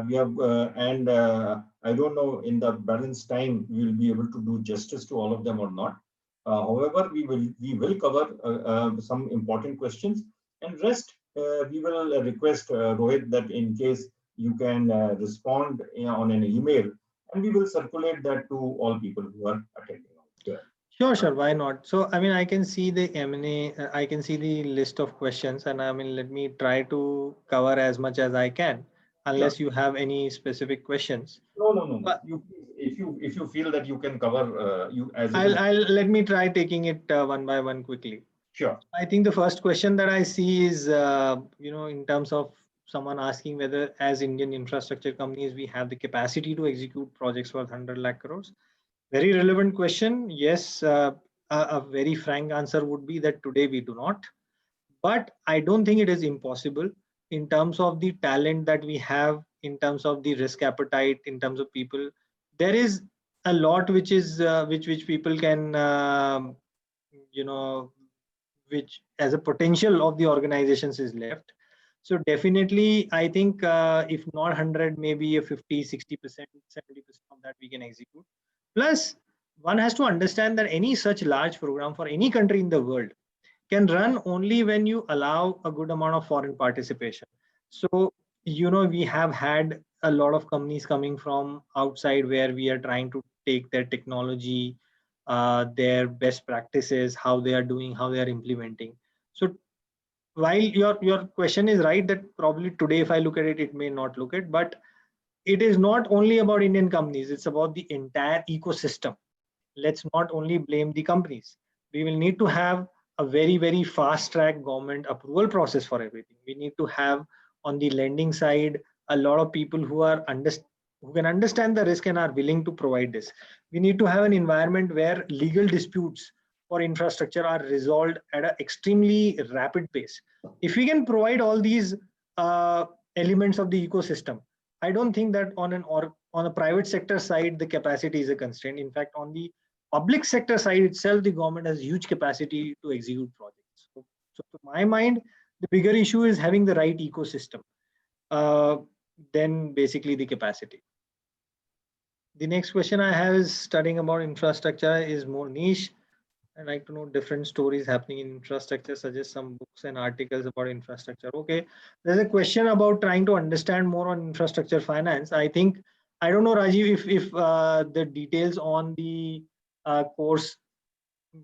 we have and I don't know in the balanced time we will be able to do justice to all of them or not. However, we will cover some important questions. And rest, we will request Rohit that in case you can respond on an email, and we will circulate that to all people who are attending here. Sure, why not? So, I mean, I can see the M&A, I can see the list of questions, and I mean, let me try to cover as much as I can, unless you have any specific questions. No. But if you feel that you can cover you as I'll let me try taking it one by one quickly. Sure. I think the first question that I see is, in terms of someone asking whether as Indian infrastructure companies, we have the capacity to execute projects worth 100 lakh crores. Very relevant question. Yes, a very frank answer would be that today we do not. But I don't think it is impossible in terms of the talent that we have, in terms of the risk appetite, in terms of people. There is a lot which is which people can, which as a potential of the organizations is left. So definitely, I think if not 100, maybe a 50, 60%, 70% of that we can execute. Plus, one has to understand that any such large program for any country in the world can run only when you allow a good amount of foreign participation. So, we have had a lot of companies coming from outside where we are trying to take their technology, their best practices, how they are doing, how they are implementing. So while your question is right that probably today, if I look at it, it may not look it, but it is not only about Indian companies, it's about the entire ecosystem. Let's not only blame the companies. We will need to have a very, very fast track government approval process for everything. We need to have on the lending side a lot of people who can understand the risk and are willing to provide this. We need to have an environment where legal disputes for infrastructure are resolved at an extremely rapid pace. If we can provide all these elements of the ecosystem, I don't think that on a private sector side, the capacity is a constraint. In fact, on the public sector side itself, the government has huge capacity to execute projects. So to my mind, the bigger issue is having the right ecosystem, then basically the capacity. The next question I have is studying about infrastructure is more niche. I'd like to know different stories happening in infrastructure, suggest some books and articles about infrastructure. Okay, there's a question about trying to understand more on infrastructure finance. I think, I don't know, Rajiv, if the details on the course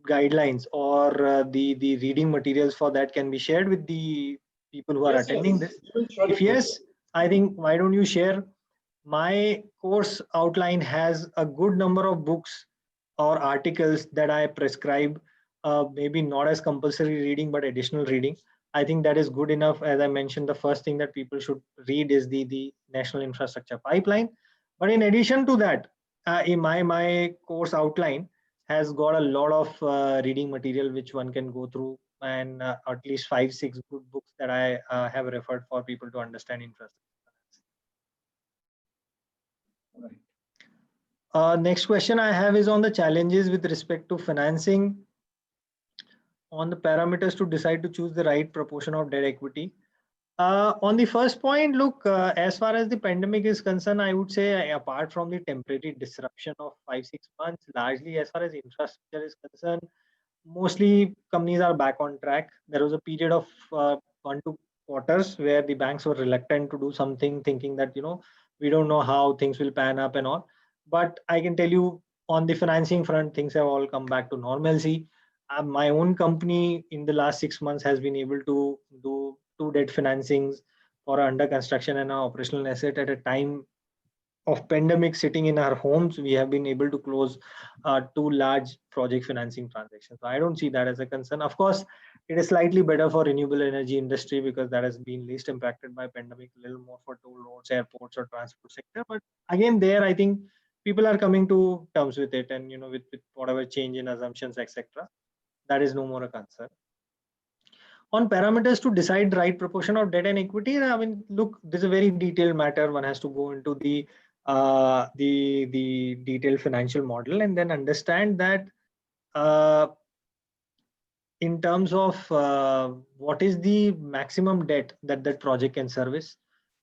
guidelines or the reading materials for that can be shared with the people who are attending this. If yes, I think why don't you share? My course outline has a good number of books or articles that I prescribe, maybe not as compulsory reading, but additional reading. I think that is good enough. As I mentioned, the first thing that people should read is the National Infrastructure Pipeline. But in addition to that, in my course outline has got a lot of reading material which one can go through, and at least 5-6 good books that I have referred for people to understand infrastructure. Next question I have is on the challenges with respect to financing, on the parameters to decide to choose the right proportion of debt equity. On the first point, look, as far as the pandemic is concerned, I would say apart from the temporary disruption of 5-6 months, largely as far as infrastructure is concerned, mostly companies are back on track. There was a period of 1-2 quarters where the banks were reluctant to do something, thinking that, we don't know how things will pan up and all. But I can tell you on the financing front, things have all come back to normalcy. My own company in the last 6 months has been able to do 2 debt financings for under construction and an operational asset at a time of pandemic. Sitting in our homes, we have been able to close 2 large project financing transactions. So I don't see that as a concern. Of course, it is slightly better for renewable energy industry because that has been least impacted by pandemic, a little more for toll roads, airports or transport sector. But again, there I think people are coming to terms with it, and with whatever change in assumptions, etc., that is no more a concern. On parameters to decide right proportion of debt and equity, I mean, look, this is a very detailed matter. One has to go into the detailed financial model and then understand that uh, in terms of what is the maximum debt that that project can service,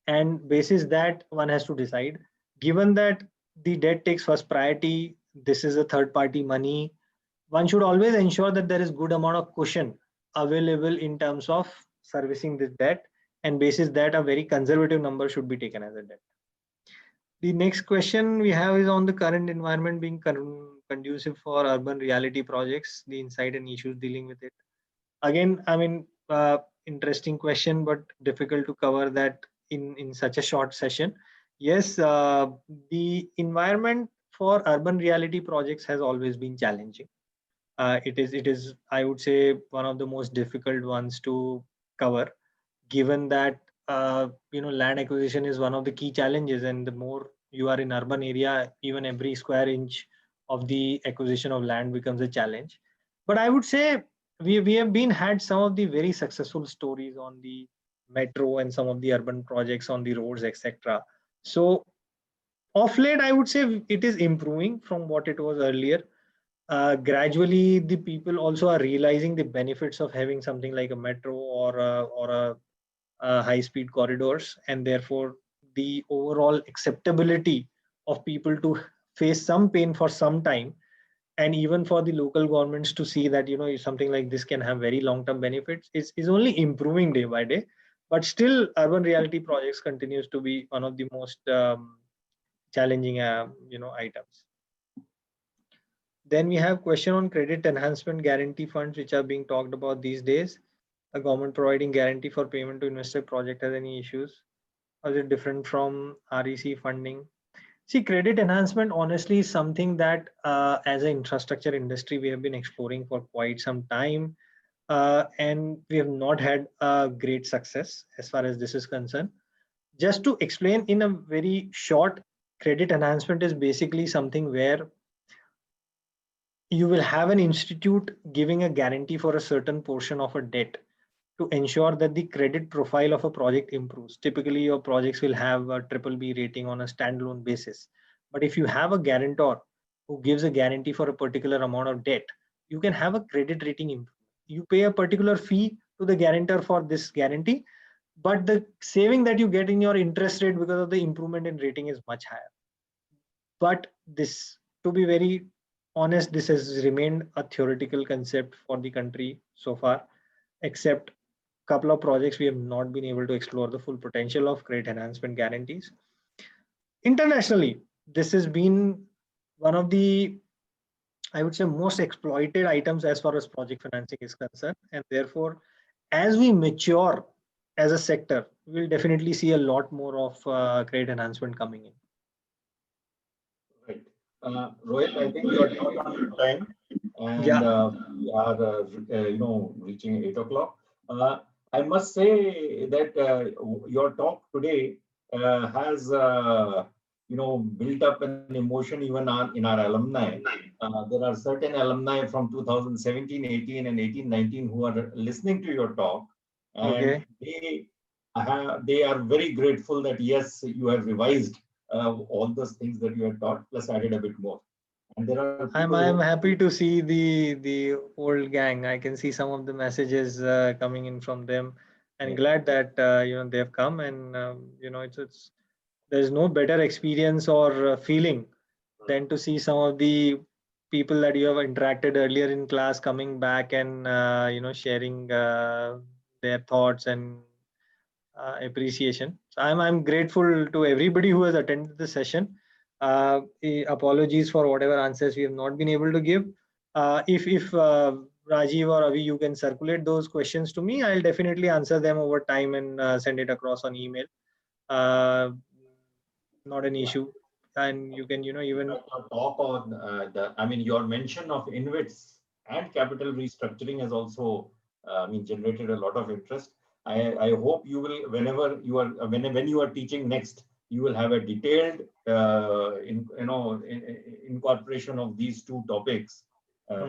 and basis that one has to decide. Given that the debt takes first priority, this is a third party money, one should always ensure that there is good amount of cushion available in terms of servicing this debt, and basis that a very conservative number should be taken as a debt. The next question we have is on the current environment being conducive for urban reality projects, the insight and issues dealing with it. Again, I mean, interesting question, but difficult to cover that in such a short session. Yes, the environment for urban reality projects has always been challenging. It is I would say one of the most difficult ones to cover, given that land acquisition is one of the key challenges, and the more you are in urban area, even every square inch of the acquisition of land becomes a challenge. But I would say we have been had some of the very successful stories on the metro and some of the urban projects on the roads, etc. So of late, I would say it is improving from what it was earlier. Gradually the people also are realizing the benefits of having something like a metro or a high speed corridors, and therefore the overall acceptability of people to face some pain for some time, and even for the local governments to see that something like this can have very long term benefits is only improving day by day. But still urban reality projects continues to be one of the most challenging items. Then we have question on credit enhancement guarantee funds, which are being talked about these days. A government providing guarantee for payment to investor project has any issues? Or is it different from REC funding? See, credit enhancement honestly is something that as an infrastructure industry, we have been exploring for quite some time. And we have not had a great success as far as this is concerned. Just to explain in a very short, credit enhancement is basically something where you will have an institute giving a guarantee for a certain portion of a debt to ensure that the credit profile of a project improves. Typically, your projects will have a triple B rating on a standalone basis. But if you have a guarantor who gives a guarantee for a particular amount of debt, you can have a credit rating improve. You pay a particular fee to the guarantor for this guarantee, but the saving that you get in your interest rate because of the improvement in rating is much higher. But this, to be very honest, this has remained a theoretical concept for the country so far, except couple of projects we have not been able to explore the full potential of credit enhancement guarantees. Internationally, this has been one of the, I would say, most exploited items as far as project financing is concerned, and therefore as we mature as a sector, we'll definitely see a lot more of credit enhancement coming in. Right. Rohit, I think you are short on time, and Yeah. we are, reaching 8 o'clock. I must say that your talk today has, built up an emotion even in our alumni. There are certain alumni from 2017, 18, and 18, 19 who are listening to your talk, and Okay. they are very grateful that yes, you have revised all those things that you had taught, plus added a bit more. And there are people I'm who, happy to see the old gang. I can see some of the messages coming in from them, and Yeah. glad that they have come, and it's there's no better experience or feeling than to see some of the people that you have interacted earlier in class coming back and sharing their thoughts and appreciation. So I'm grateful to everybody who has attended the session. Apologies for whatever answers we have not been able to give. If Rajiv or Avi, you can circulate those questions to me, I'll definitely answer them over time and send it across on email. Uh, Not an issue. And you can even Your talk on your mention of InvITs and capital restructuring has also, generated a lot of interest. I hope you will, whenever you are, when you are teaching next, you will have a detailed, incorporation of these two topics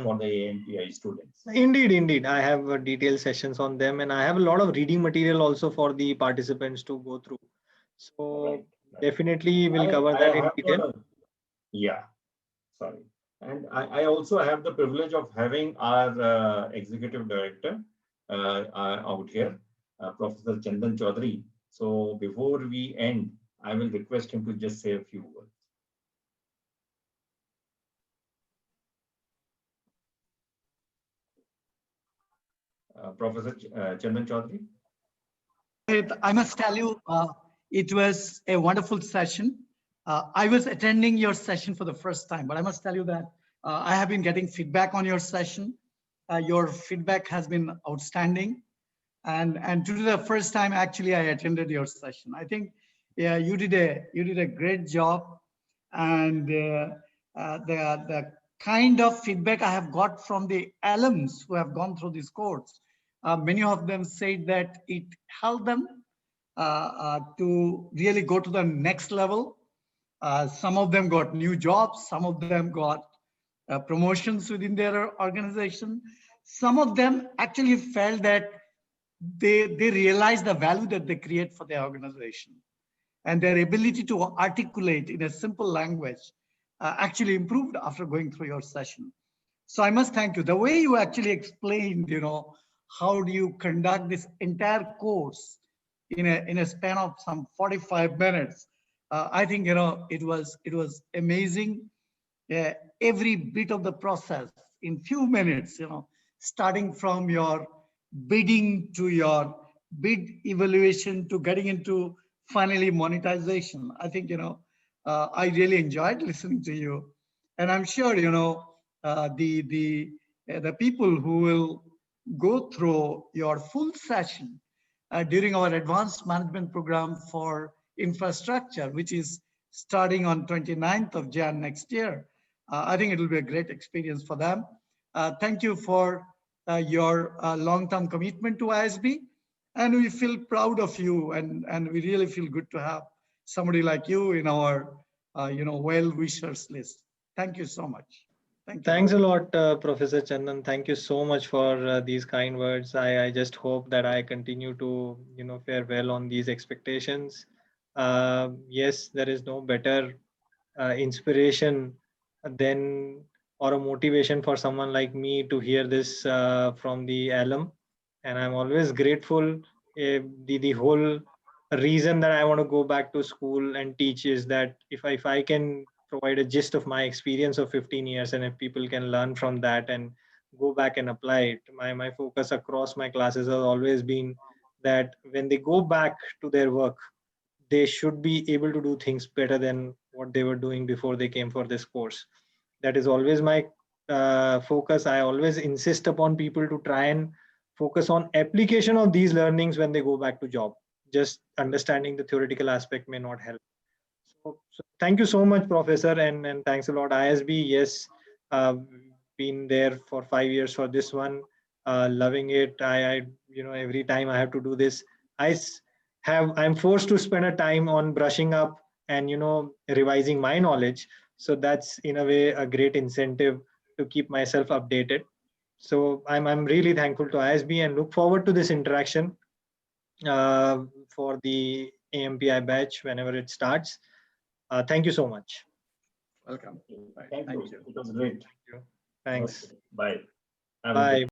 for the AMPI students. Indeed. I have detailed sessions on them, and I have a lot of reading material also for the participants to go through. So Right. definitely we'll I cover that in have detail. yeah, sorry. And I also have the privilege of having our executive director out here, Professor Chandan Chaudhary. So before we end, I will request him to just say a few words. Professor Chandan Chaudhary. I must tell you, it was a wonderful session. I was attending your session for the first time, but I must tell you that I have been getting feedback on your session. Your feedback has been outstanding. And today the first time actually I attended your session. I think you did a great job, and the kind of feedback I have got from the alums who have gone through this course, many of them said that it helped them to really go to the next level. Some of them got new jobs, some of them got promotions within their organization. Some of them actually felt that they realize the value that they create for their organization, and their ability to articulate in a simple language actually improved after going through your session. So I must thank you. The way you actually explained, how do you conduct this entire course in a span of some 45 minutes, I think it was amazing. Every bit of the process in few minutes, starting from your bidding to your bid evaluation to getting into finally monetization. I think I really enjoyed listening to you, and I'm sure the people who will go through your full session during our advanced management program for infrastructure, which is starting on 29th of Jan next year. I think it will be a great experience for them. Thank you for your long-term commitment to ISB, and we feel proud of you, and we really feel good to have somebody like you in our well-wishers list. Thank you so much. Thank you. Thanks a lot, Professor Chandan. Thank you so much for these kind words. I just hope that I continue to, fare well on these expectations. Yes, there is no better inspiration than or a motivation for someone like me to hear this from the alum, and I'm always grateful. The whole reason that I want to go back to school and teach is that if I can provide a gist of my experience of 15 years, and if people can learn from that and go back and apply it, my focus across my classes has always been that when they go back to their work, they should be able to do things better than what they were doing before they came for this course. That is always my focus. I always insist upon people to try and focus on application of these learnings when they go back to job. Just understanding the theoretical aspect may not help. So thank you so much, Professor, and thanks a lot. ISB, yes, been there for 5 years for this one, loving it. I every time I have to do this, I'm forced to spend a time on brushing up and revising my knowledge. So that's in a way a great incentive to keep myself updated. So I'm really thankful to ISB and look forward to this interaction for the AMPI batch whenever it starts. Thank you so much. Welcome. Thank you. It was great. Thank you. Thanks. Okay. Bye. Have a Bye. good